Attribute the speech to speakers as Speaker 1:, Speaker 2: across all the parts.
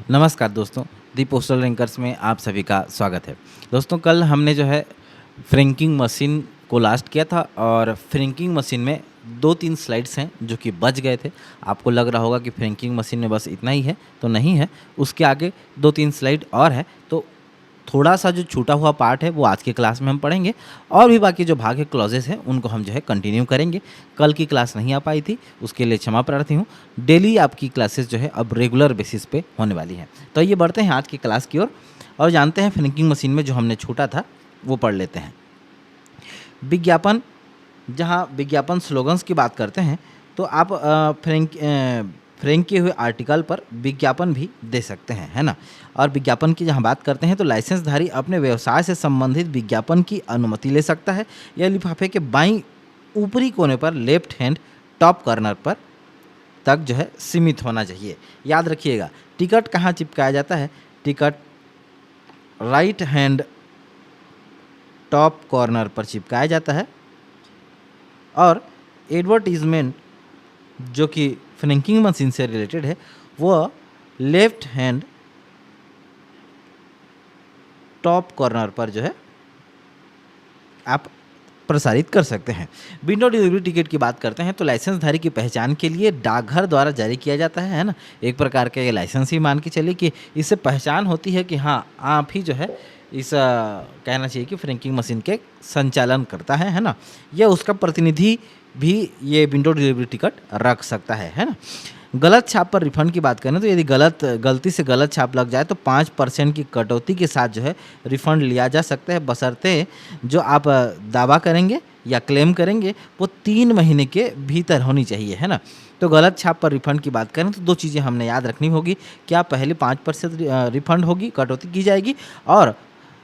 Speaker 1: नमस्कार दोस्तों, दी postal rankers में आप सभी का स्वागत है। दोस्तों कल हमने जो है फ्रैंकिंग मशीन को लास्ट किया था और फ्रैंकिंग मशीन में 2-3 स्लाइड्स हैं जो कि बच गए थे। आपको लग रहा होगा कि फ्रैंकिंग मशीन में बस इतना ही है, तो नहीं है। उसके आगे 2-3 स्लाइड और है, तो थोड़ा-सा जो छूटा हुआ पार्ट है वो आज की क्लास में हम पढ़ेंगे और भी बाकी जो भाग है क्लॉजेस हैं उनको हम जो है कंटिन्यू करेंगे। कल की क्लास नहीं आ पाई थी, उसके लिए क्षमा प्रार्थी हूँ। डेली आपकी क्लासेस जो है अब रेगुलर बेसिस पे होने वाली हैं। तो आइए बढ़ते हैं आज की क्लास की ओर और जानते हैं फ्रैंकिंग मशीन में जो हमने छूटा था वो पढ़ लेते हैं। विज्ञापन, जहाँ विज्ञापन स्लोगन्स की बात करते हैं तो आप फ्रैंक किए हुए आर्टिकल पर विज्ञापन भी दे सकते हैं, है ना। और विज्ञापन की जहाँ बात करते हैं तो लाइसेंसधारी अपने व्यवसाय से संबंधित विज्ञापन की अनुमति ले सकता है। यह लिफाफे के बाईं ऊपरी कोने पर लेफ्ट हैंड टॉप कॉर्नर पर तक जो है सीमित होना चाहिए। याद रखिएगा, टिकट कहाँ चिपकाया जाता है? Ticket right hand top corner पर चिपकाया जाता है और एडवर्टीजमेंट जो कि फ्रैंकिंग मशीन से रिलेटेड है वो लेफ्ट हैंड टॉप कॉर्नर पर जो है आप प्रसारित कर सकते हैं। विंडो डिलीवरी टिकट की बात करते हैं तो लाइसेंसधारी की पहचान के लिए डाकघर द्वारा जारी किया जाता है ना। एक प्रकार का ये लाइसेंस ही मान के चलिए कि इससे पहचान होती है कि हाँ आप ही जो है इस कहना चाहिए कि फ्रैंकिंग मशीन के संचालन करता है ना। यह उसका प्रतिनिधि भी ये विंडो डिलीवरी टिकट रख सकता है ना। गलत छाप पर रिफंड की बात करें तो यदि गलती से गलत छाप लग जाए तो 5% की कटौती के साथ जो है रिफंड लिया जा सकता है, बशर्ते जो आप दावा करेंगे या क्लेम करेंगे वो 3 महीने के भीतर होनी चाहिए, है ना। तो गलत छाप पर रिफंड की बात करें तो 2 चीज़ें हमने याद रखनी होगी। क्या पहले 5% रिफंड होगी, कटौती की जाएगी, और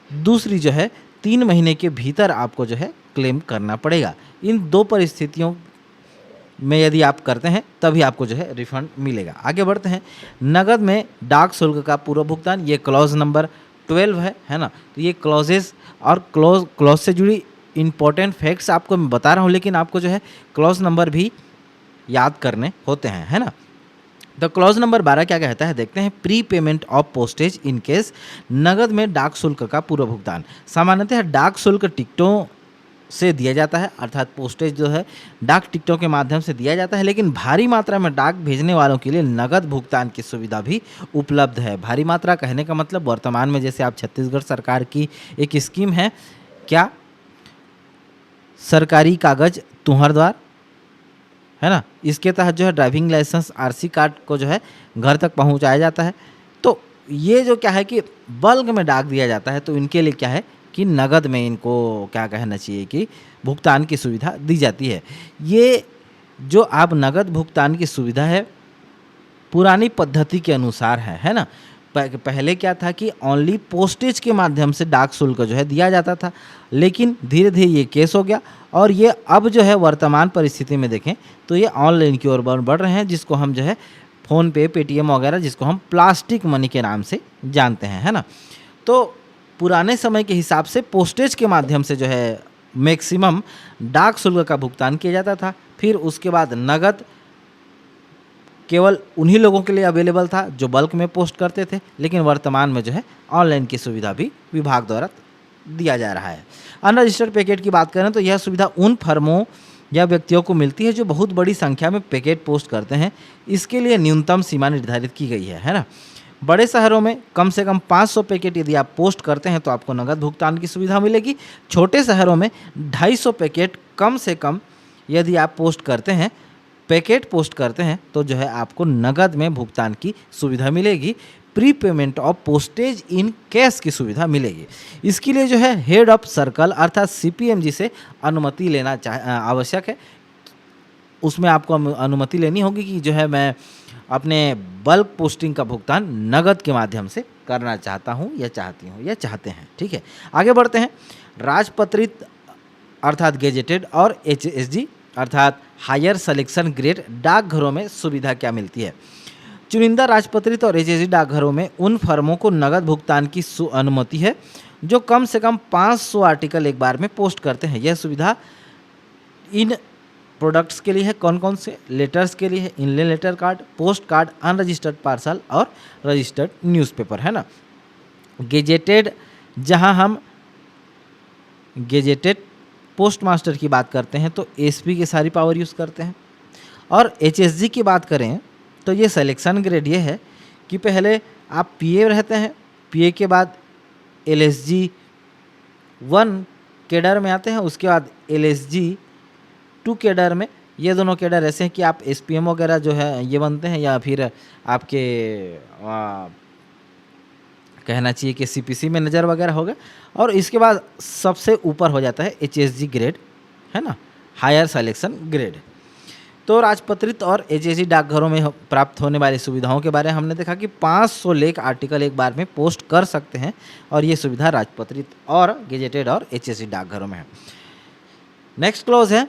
Speaker 1: दूसरी जो है 3 महीने के भीतर आपको जो है क्लेम करना पड़ेगा। इन 2 परिस्थितियों में यदि आप करते हैं तभी आपको जो है रिफंड मिलेगा। आगे बढ़ते हैं। नगद में डाक शुल्क का पूर्व भुगतान, ये क्लॉज नंबर 12 है ना। तो ये क्लॉजेस और क्लॉज से जुड़ी इंपॉर्टेंट फैक्ट्स आपको मैं बता रहा हूँ, लेकिन आपको जो है क्लॉज नंबर भी याद करने होते हैं, है ना। तो क्लॉज नंबर 12 क्या कहता है देखते हैं। Pre payment of postage in case, नगद में डाक शुल्क का पूर्व भुगतान। सामान्यतः डाक शुल्क टिकटों से दिया जाता है, अर्थात पोस्टेज जो है डाक टिकटों के माध्यम से दिया जाता है, लेकिन भारी मात्रा में डाक भेजने वालों के लिए नगद भुगतान की सुविधा भी उपलब्ध है। भारी मात्रा कहने का मतलब वर्तमान में जैसे आप छत्तीसगढ़ सरकार की एक स्कीम है, क्या, सरकारी कागज तुहर द्वार, है ना। इसके तहत जो है ड्राइविंग लाइसेंस, आरसी कार्ड को जो है घर तक पहुंचाया जाता है। तो ये जो क्या है कि बल्क में डाक दिया जाता है, तो इनके लिए क्या है कि नगद में इनको क्या कहना चाहिए कि भुगतान की सुविधा दी जाती है। ये जो आप नगद भुगतान की सुविधा है पुरानी पद्धति के अनुसार है ना। पहले क्या था कि ओनली पोस्टेज के माध्यम से डाक शुल्क जो है दिया जाता था, लेकिन धीरे धीरे ये केस हो गया और ये अब जो है वर्तमान परिस्थिति में देखें तो ये ऑनलाइन की ओर बढ़ रहे हैं, जिसको हम जो है फ़ोन पे, पेटीएम वगैरह, जिसको हम प्लास्टिक मनी के नाम से जानते हैं, है ना। तो पुराने समय के हिसाब से पोस्टेज के माध्यम से जो है मैक्सिमम डाक शुल्क का भुगतान किया जाता था। फिर उसके बाद नगद केवल उन्हीं लोगों के लिए अवेलेबल था जो बल्क में पोस्ट करते थे, लेकिन वर्तमान में जो है ऑनलाइन की सुविधा भी विभाग द्वारा दिया जा रहा है। अनरजिस्टर्ड पैकेट की बात करें तो यह सुविधा उन फर्मों या व्यक्तियों को मिलती है जो बहुत बड़ी संख्या में पैकेट पोस्ट करते हैं। इसके लिए न्यूनतम सीमा निर्धारित की गई है ना। बड़े शहरों में कम से कम 500 पैकेट यदि आप पोस्ट करते हैं तो आपको नगद भुगतान की सुविधा मिलेगी। छोटे शहरों में 250 पैकेट कम से कम यदि आप पैकेट पोस्ट करते हैं तो जो है आपको नगद में भुगतान की सुविधा मिलेगी। Pre payment of postage in cash की सुविधा मिलेगी। इसके लिए जो है हेड ऑफ सर्कल अर्थात सीपीएमजी से अनुमति लेना आवश्यक है। उसमें आपको अनुमति लेनी होगी कि जो है मैं अपने बल्क पोस्टिंग का भुगतान नगद के माध्यम से करना चाहता हूँ या चाहती हूँ या चाहते हैं, ठीक है। आगे बढ़ते हैं। राजपत्रित अर्थात गेजेटेड और एचएसजी अर्थात हायर सिलेक्शन ग्रेड डाकघरों में सुविधा क्या मिलती है। चुनिंदा राजपत्रित और एचएसजी डाकघरों में उन फर्मों को नगद भुगतान की अनुमति है जो कम से कम 500 आर्टिकल एक बार में पोस्ट करते हैं। यह सुविधा इन प्रोडक्ट्स के लिए है, कौन कौन से, लेटर्स के लिए है, inland letter card, post card, unregistered parcel और रजिस्टर्ड न्यूज़पेपर, है ना। गेजेटेड, जहां हम गेजेटेड पोस्ट मास्टर की बात करते हैं तो एसपी की सारी पावर यूज़ करते हैं। और एचएसजी की बात करें तो ये सिलेक्शन ग्रेड ये है कि पहले आप पीए रहते हैं, पीए के बाद एलएसजी 1 कैडर में आते हैं, उसके बाद एलएसजी 2 कैडर में। ये दोनों कैडर ऐसे हैं कि आप एसपीएम वगैरह जो है ये बनते हैं, या फिर आपके कहना चाहिए कि सीपीसी मैनेजर वगैरह होगा। और इसके बाद सबसे ऊपर हो जाता है एचएसजी ग्रेड, है ना, हायर सिलेक्शन ग्रेड। तो राजपत्रित और एचएसजी डाकघरों में प्राप्त होने वाली सुविधाओं के बारे में हमने देखा कि 500 लेख आर्टिकल एक बार में पोस्ट कर सकते हैं, और ये सुविधा राजपत्रित और गेजेटेड और एचएसजी डाकघरों में है। नेक्स्ट क्लॉज है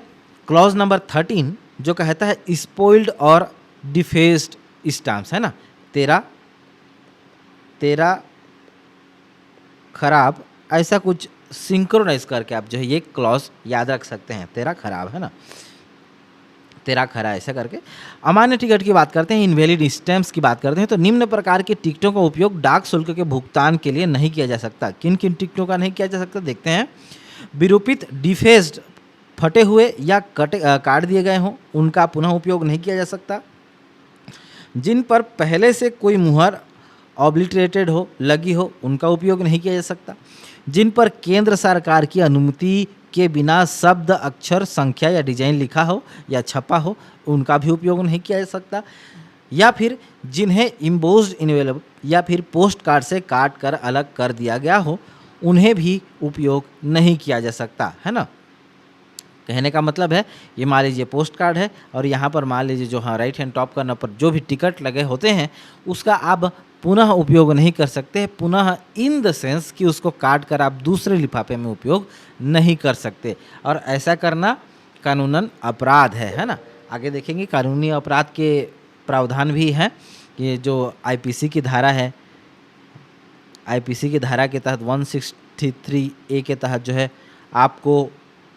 Speaker 1: क्लॉज नंबर 13, जो कहता है स्पॉइल्ड और डिफेस्ड स्टाम्प्स, है ना, तेरा खराब, ऐसा कुछ सिंक्रोनाइज करके आप जो है ये क्लॉज याद रख सकते हैं, तेरा खराब, है ना, तेरा खरा, ऐसा करके। अमान्य टिकट की बात करते हैं, इनवैलिड स्टैम्प्स की बात करते हैं, तो निम्न प्रकार के टिकटों का उपयोग डाक शुल्क के भुगतान के लिए नहीं किया जा सकता। किन किन टिकटों का नहीं किया जा सकता देखते हैं। विरूपित, डिफेस्ड, फटे हुए या काट दिए गए हों, उनका पुनः उपयोग नहीं किया जा सकता। जिन पर पहले से कोई मुहर ऑब्लिटरेटेड हो, लगी हो, उनका उपयोग नहीं किया जा सकता। जिन पर केंद्र सरकार की अनुमति के बिना शब्द, अक्षर, संख्या या डिजाइन लिखा हो या छपा हो, उनका भी उपयोग नहीं किया जा सकता। या फिर जिन्हें इम्बोस्ड इनवेलप या फिर पोस्ट कार्ड से काट कर अलग कर दिया गया हो, उन्हें भी उपयोग नहीं किया जा सकता, है ना। कहने का मतलब है, ये मान लीजिए पोस्ट कार्ड है और यहाँ पर मान लीजिए जो हाँ राइट हैंड टॉप करने पर जो भी टिकट लगे होते हैं उसका आप पुनः उपयोग नहीं कर सकते। पुनः इन द सेंस कि उसको काट कर आप दूसरे लिफाफे में उपयोग नहीं कर सकते, और ऐसा करना कानूनन अपराध है ना। आगे देखेंगे कानूनी अपराध के प्रावधान भी हैं। ये जो आईपीसी की धारा है, आईपीसी की धारा के तहत 163A के तहत जो है आपको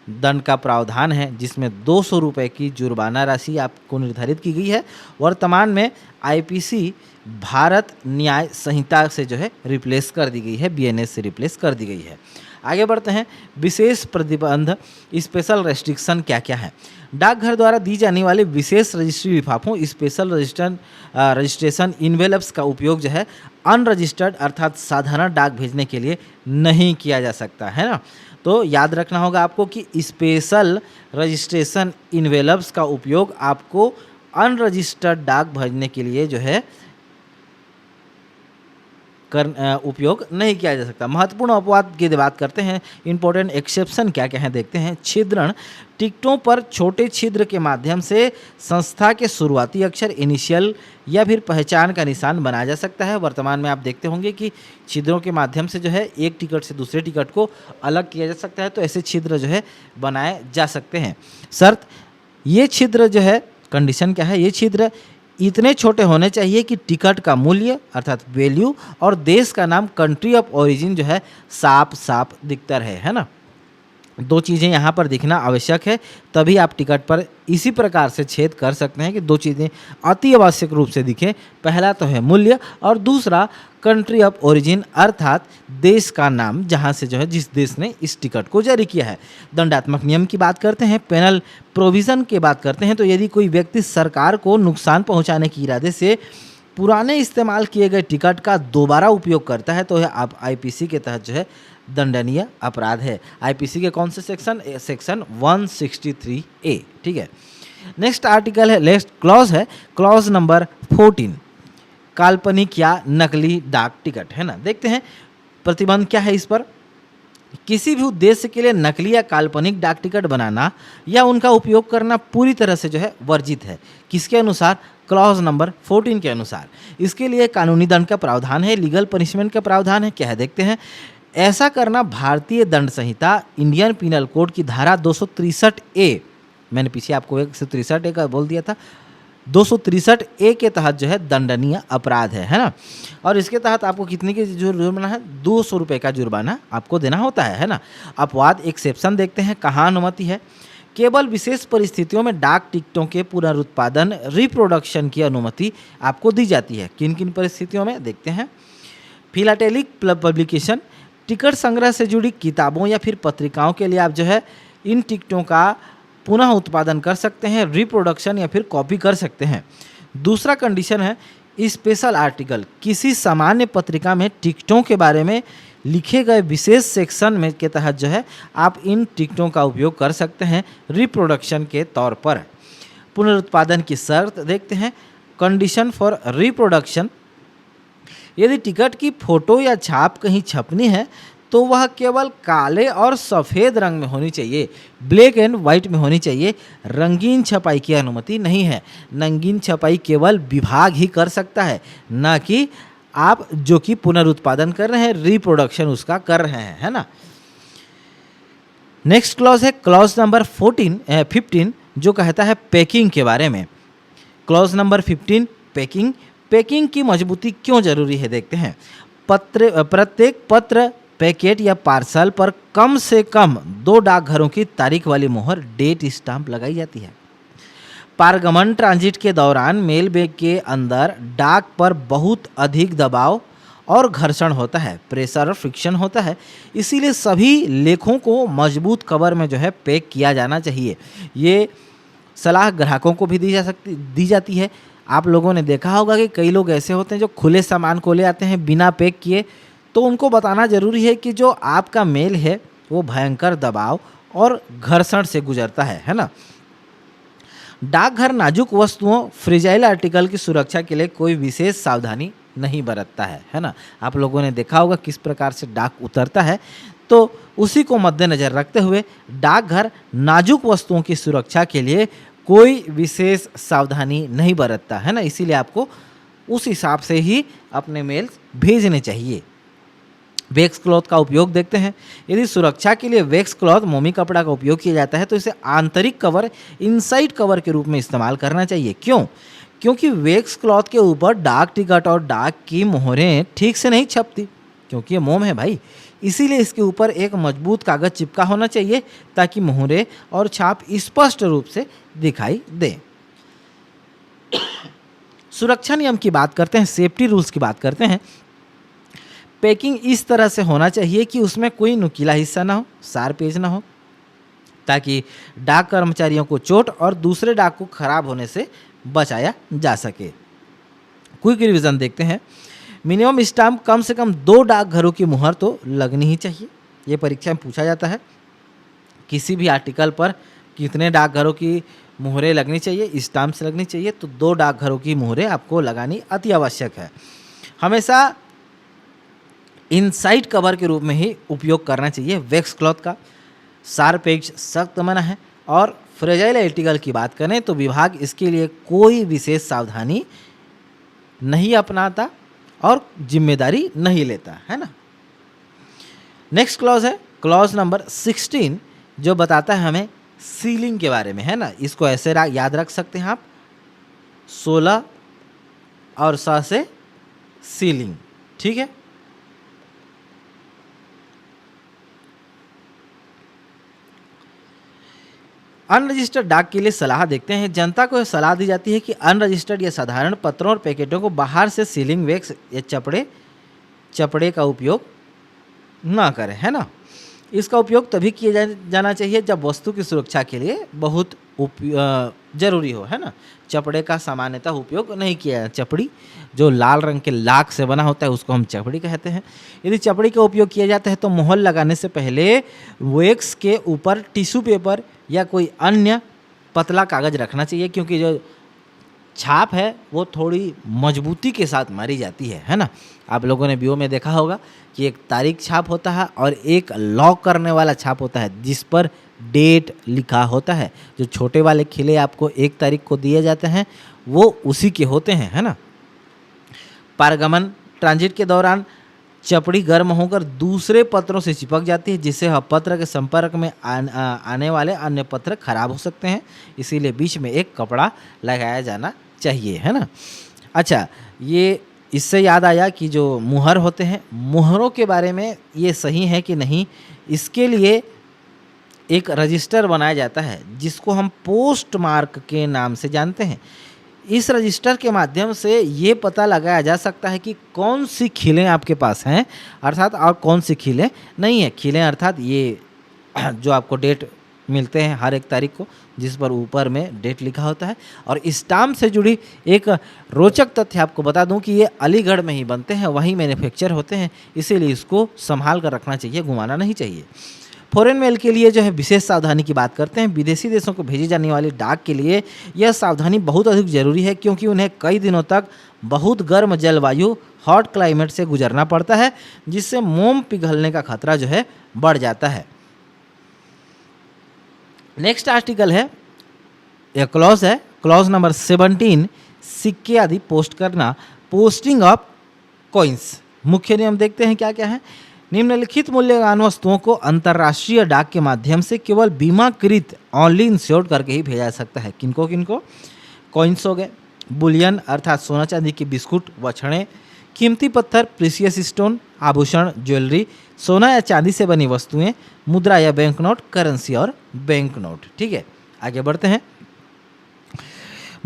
Speaker 1: दंड का प्रावधान है, जिसमें 200 रुपये की जुर्माना राशि आपको निर्धारित की गई है। वर्तमान में आईपीसी भारत न्याय संहिता से जो है रिप्लेस कर दी गई है, बीएनएस से रिप्लेस कर दी गई है। आगे बढ़ते हैं, विशेष प्रतिबंध, स्पेशल रेस्ट्रिक्शन क्या क्या है। डाकघर द्वारा दी जाने वाले विशेष रजिस्ट्री लिफाफों, स्पेशल रजिस्ट्रेशन इन्वेलप्स का उपयोग जो है अनरजिस्टर्ड अर्थात साधारण डाक भेजने के लिए नहीं किया जा सकता, है ना। तो याद रखना होगा आपको कि स्पेशल रजिस्ट्रेशन इन्वेलप्स का उपयोग आपको अनरजिस्टर्ड डाक भेजने के लिए जो है उपयोग नहीं किया जा सकता। महत्वपूर्ण अपवाद की बात करते हैं, इंपॉर्टेंट एक्सेप्शन क्या क्या है देखते हैं। छिद्रण, टिकटों पर छोटे छिद्र के माध्यम से संस्था के शुरुआती अक्षर, इनिशियल या फिर पहचान का निशान बनाया जा सकता है। वर्तमान में आप देखते होंगे कि छिद्रों के माध्यम से जो है एक टिकट से दूसरे टिकट को अलग किया जा सकता है, तो ऐसे छिद्र जो है बनाए जा सकते हैं। शर्त, ये छिद्र जो है, कंडीशन क्या है, ये छिद्र इतने छोटे होने चाहिए कि टिकट का मूल्य अर्थात वैल्यू और देश का नाम, कंट्री ऑफ ओरिजिन जो है साफ साफ दिखता रहे, है ना। दो चीज़ें यहाँ पर दिखना आवश्यक है, तभी आप टिकट पर इसी प्रकार से छेद कर सकते हैं कि दो चीज़ें अति आवश्यक रूप से दिखें। पहला तो है मूल्य और दूसरा कंट्री ऑफ ओरिजिन अर्थात देश का नाम, जहाँ से जो है जिस देश ने इस टिकट को जारी किया है। दंडात्मक नियम की बात करते हैं, पेनल प्रोविज़न की बात करते हैं, तो यदि कोई व्यक्ति सरकार को नुकसान पहुँचाने के इरादे से पुराने इस्तेमाल किए गए टिकट का दोबारा उपयोग करता है तो यह आप आईपीसी के तहत जो है दंडनीय अपराध है। आईपीसी के कौन से सेक्शन, सेक्शन 163A, ठीक है। नेक्स्ट आर्टिकल है, नेक्स्ट क्लॉज है क्लॉज नंबर 14, काल्पनिक या नकली डाक टिकट, है ना। देखते हैं प्रतिबंध क्या है इस पर। किसी भी उद्देश्य के लिए नकली या काल्पनिक डाक टिकट बनाना या उनका उपयोग करना पूरी तरह से जो है वर्जित है। किसके अनुसार, क्लॉज नंबर 14 के अनुसार। इसके लिए कानूनी दंड का प्रावधान है, लीगल पनिशमेंट का प्रावधान है। क्या है देखते हैं। ऐसा करना भारतीय दंड संहिता इंडियन पिनल कोड की धारा 263A, मैंने पीछे आपको 163A का बोल दिया था, 263A के तहत जो है दंडनीय अपराध है ना। और इसके तहत आपको कितने की जुर्माना है, 200 रुपये का जुर्माना आपको देना होता है ना। अपवाद एक्सेप्शन देखते हैं, कहाँ अनुमति है। केवल विशेष परिस्थितियों में डाक टिकटों के पुनरुत्पादन रिप्रोडक्शन की अनुमति आपको दी जाती है। किन किन परिस्थितियों में देखते हैं। फिलाटेलिक पब्लिकेशन, टिकट संग्रह से जुड़ी किताबों या फिर पत्रिकाओं के लिए आप जो है इन टिकटों का पुनः उत्पादन कर सकते हैं, रिप्रोडक्शन या फिर कॉपी कर सकते हैं। दूसरा कंडीशन है स्पेशल आर्टिकल, किसी सामान्य पत्रिका में टिकटों के बारे में लिखे गए विशेष सेक्शन में के तहत जो है आप इन टिकटों का उपयोग कर सकते हैं रिप्रोडक्शन के तौर पर। पुनरुत्पादन की शर्त देखते हैं। कंडीशन फॉर रिप्रोडक्शन, यदि टिकट की फोटो या छाप कहीं छपनी है तो वह केवल काले और सफ़ेद रंग में होनी चाहिए, ब्लैक एंड वाइट में होनी चाहिए। रंगीन छपाई की अनुमति नहीं है। रंगीन छपाई केवल विभाग ही कर सकता है, ना कि आप जो कि पुनरुत्पादन कर रहे हैं, रिप्रोडक्शन उसका कर रहे हैं, है ना। नेक्स्ट क्लॉज है क्लॉज नंबर 15 जो कहता है पैकिंग के बारे में। Clause number 15 packing. पैकिंग की मजबूती क्यों जरूरी है देखते हैं। प्रत्येक पत्र, पैकेट या पार्सल पर कम से कम 2 डाकघरों की तारीख वाली मोहर, डेट स्टाम्प लगाई जाती है। पारगमन ट्रांजिट के दौरान मेल बैग के अंदर डाक पर बहुत अधिक दबाव और घर्षण होता है, प्रेशर और फ्रिक्शन होता है, इसीलिए सभी लेखों को मजबूत कवर में जो है पैक किया जाना चाहिए। ये सलाह ग्राहकों को भी दी जाती है। आप लोगों ने देखा होगा कि कई लोग ऐसे होते हैं जो खुले सामान को ले आते हैं बिना पैक किए, तो उनको बताना ज़रूरी है कि जो आपका मेल है वो भयंकर दबाव और घर्षण से गुजरता है ना। डाकघर नाजुक वस्तुओं, फ्रिजाइल आर्टिकल की सुरक्षा के लिए कोई विशेष सावधानी नहीं बरतता है ना। आप लोगों ने देखा होगा किस प्रकार से डाक उतरता है, तो उसी को मद्देनज़र रखते हुए डाकघर नाजुक वस्तुओं की सुरक्षा के लिए कोई विशेष सावधानी नहीं बरतता है ना। इसीलिए आपको उस हिसाब से ही अपने मेल भेजने चाहिए। वैक्स क्लॉथ का उपयोग देखते हैं। यदि सुरक्षा के लिए वैक्स क्लॉथ, मोमी कपड़ा का उपयोग किया जाता है तो इसे आंतरिक कवर, इनसाइड कवर के रूप में इस्तेमाल करना चाहिए। क्यों? क्योंकि वैक्स क्लॉथ के ऊपर डाक टिकट और डाक की मोहरें ठीक से नहीं छपती, क्योंकि ये मोम है भाई। इसीलिए इसके ऊपर एक मजबूत कागज़ चिपका होना चाहिए ताकि मोहरें और छाप स्पष्ट रूप से दिखाई दे। सुरक्षा नियम की बात करते हैं, सेफ्टी रूल्स की बात करते हैं। पैकिंग इस तरह से होना चाहिए कि उसमें कोई नुकीला हिस्सा ना हो, शार्प एज ना हो, ताकि डाक कर्मचारियों को चोट और दूसरे डाक को खराब होने से बचाया जा सके। क्विक रिवीजन देखते हैं। मिनिमम स्टाम्प, कम से कम 2 डाकघरों की मुहर तो लगनी ही चाहिए। ये परीक्षा में पूछा जाता है किसी भी आर्टिकल पर कितने डाकघरों की मुहरें लगनी चाहिए, स्टाम्प से लगनी चाहिए, तो 2 डाकघरों की मुहरें आपको लगानी अति आवश्यक है। हमेशा इनसाइड कवर के रूप में ही उपयोग करना चाहिए वैक्स क्लॉथ का। शार्प एज सख्त मना है। और फ्रेजाइल आर्टिकल की बात करें तो विभाग इसके लिए कोई विशेष सावधानी नहीं अपनाता और जिम्मेदारी नहीं लेता, है ना। नेक्स्ट क्लॉज है क्लॉज नंबर 16 जो बताता है हमें सीलिंग के बारे में, है ना। इसको ऐसे याद रख सकते हैं आप, 16 और 100 से सीलिंग, ठीक है। अनरजिस्टर्ड डाक के लिए सलाह देखते हैं। जनता को सलाह दी जाती है कि अनरजिस्टर्ड या साधारण पत्रों और पैकेटों को बाहर से सीलिंग वैक्स या चपड़े का उपयोग ना करें, है ना। इसका उपयोग तभी किया जाना चाहिए जब वस्तु की सुरक्षा के लिए बहुत जरूरी हो, है ना। चपड़े का सामान्यतः उपयोग नहीं किया जाए। चपड़ी जो लाल रंग के लाख से बना होता है उसको हम चपड़ी कहते हैं। यदि चपड़ी का उपयोग किया जाता है तो मोहर लगाने से पहले वैक्स के ऊपर टिश्यू पेपर या कोई अन्य पतला कागज़ रखना चाहिए, क्योंकि जो छाप है वो थोड़ी मजबूती के साथ मारी जाती है ना। आप लोगों ने बीओ में देखा होगा कि एक तारीख छाप होता है और एक लॉक करने वाला छाप होता है जिस पर डेट लिखा होता है। जो छोटे वाले खिले आपको 1 तारीख को दिए जाते हैं वो उसी के होते हैं, है ना। पारगमन ट्रांजिट के दौरान चपड़ी गर्म होकर दूसरे पत्रों से चिपक जाती है, जिससे वह पत्र के संपर्क में आने वाले अन्य पत्र खराब हो सकते हैं। इसीलिए बीच में एक कपड़ा लगाया जाना चाहिए, है ना। अच्छा, ये इससे याद आया कि जो मुहर होते हैं, मुहरों के बारे में ये सही है कि नहीं, इसके लिए एक रजिस्टर बनाया जाता है जिसको हम पोस्ट मार्क के नाम से जानते हैं। इस रजिस्टर के माध्यम से ये पता लगाया जा सकता है कि कौन सी खिलें आपके पास हैं अर्थात और कौन सी खिलें नहीं है। खिलें अर्थात ये जो आपको डेट मिलते हैं हर एक तारीख को, जिस पर ऊपर में डेट लिखा होता है। और स्टाम्प से जुड़ी एक रोचक तथ्य आपको बता दूं कि ये अलीगढ़ में ही बनते हैं, वहीं मैन्युफैक्चर होते हैं, इसीलिए इसको संभाल कर रखना चाहिए, घुमाना नहीं चाहिए। फॉरेन मेल के लिए जो है विशेष सावधानी की बात करते हैं। विदेशी देशों को भेजी जाने वाली डाक के लिए यह सावधानी बहुत अधिक जरूरी है, क्योंकि उन्हें कई दिनों तक बहुत गर्म जलवायु हॉट क्लाइमेट से गुजरना पड़ता है, जिससे मोम पिघलने का खतरा जो है बढ़ जाता है। नेक्स्ट आर्टिकल है, यह क्लॉज है, क्लॉज नंबर 17, सिक्के आदि पोस्ट करना, पोस्टिंग ऑफ कॉइन्स। मुख्य नियम देखते हैं क्या क्या है। निम्नलिखित मूल्यवान वस्तुओं को अंतर्राष्ट्रीय डाक के माध्यम से केवल बीमाकृत ऑनली इंश्योर्ड करके ही भेजा जा सकता है। किनको किनको? कॉइन्स हो गए, बुलियन अर्थात सोना चांदी के बिस्कुट व छड़े, कीमती पत्थर प्रीसियस स्टोन, आभूषण ज्वेलरी, सोना या चांदी से बनी वस्तुएं, मुद्रा या बैंक नोट, करेंसी और बैंक नोट। ठीक है, आगे बढ़ते हैं।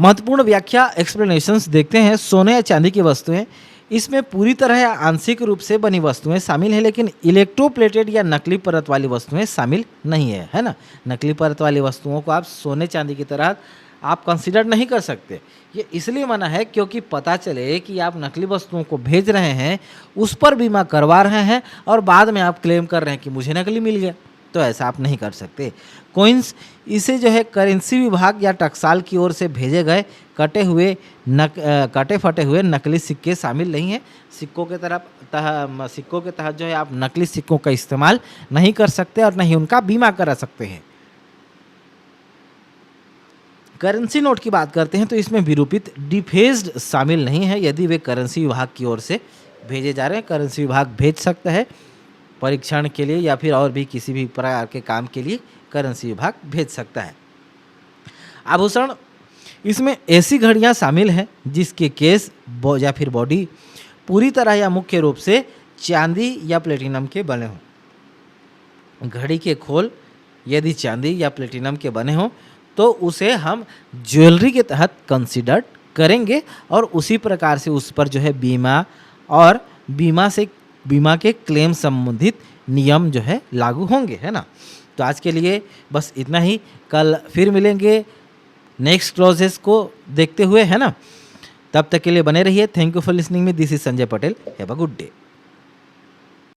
Speaker 1: महत्वपूर्ण व्याख्या एक्सप्लेनेशंस देखते हैं। सोने या चांदी की वस्तुएं, इसमें पूरी तरह या आंशिक रूप से बनी वस्तुएं शामिल हैं, लेकिन इलेक्ट्रोप्लेटेड या नकली परत वाली वस्तुएं शामिल नहीं है ना। नकली परत वाली वस्तुओं को आप सोने चांदी की तरह आप कंसिडर नहीं कर सकते। ये इसलिए मना है क्योंकि पता चले कि आप नकली वस्तुओं को भेज रहे हैं, उस पर बीमा करवा रहे हैं और बाद में आप क्लेम कर रहे हैं कि मुझे नकली मिल गया, तो ऐसा आप नहीं कर सकते। कॉइन्स, इसे जो है करेंसी विभाग या टकसाल की ओर से भेजे गए कटे फटे हुए नकली सिक्के शामिल नहीं हैं। सिक्कों के तहत जो है आप नकली सिक्कों का इस्तेमाल नहीं कर सकते और नहीं उनका बीमा करा सकते हैं। करेंसी नोट की बात करते हैं तो इसमें विरूपित डिफेज्ड शामिल नहीं है यदि वे करेंसी विभाग की ओर से भेजे जा रहे हैं। करेंसी विभाग भेज सकता है परीक्षण के लिए या फिर और भी किसी भी प्रकार के काम के लिए करेंसी विभाग भेज सकता है। आभूषण, इसमें ऐसी घड़ियां शामिल हैं जिसके केस या फिर बॉडी पूरी तरह या मुख्य रूप से चांदी या प्लेटिनम के बने हों। घड़ी के खोल यदि चांदी या प्लेटिनम के बने हों तो उसे हम ज्वेलरी के तहत कंसिडर करेंगे और उसी प्रकार से उस पर जो है बीमा और बीमा के क्लेम संबंधित नियम जो है लागू होंगे, है ना। तो आज के लिए बस इतना ही, कल फिर मिलेंगे नेक्स्ट क्लॉजेस को देखते हुए, है ना। तब तक के लिए बने रहिए। Thank you for listening me, this is Sanjay Patel. Have a good day.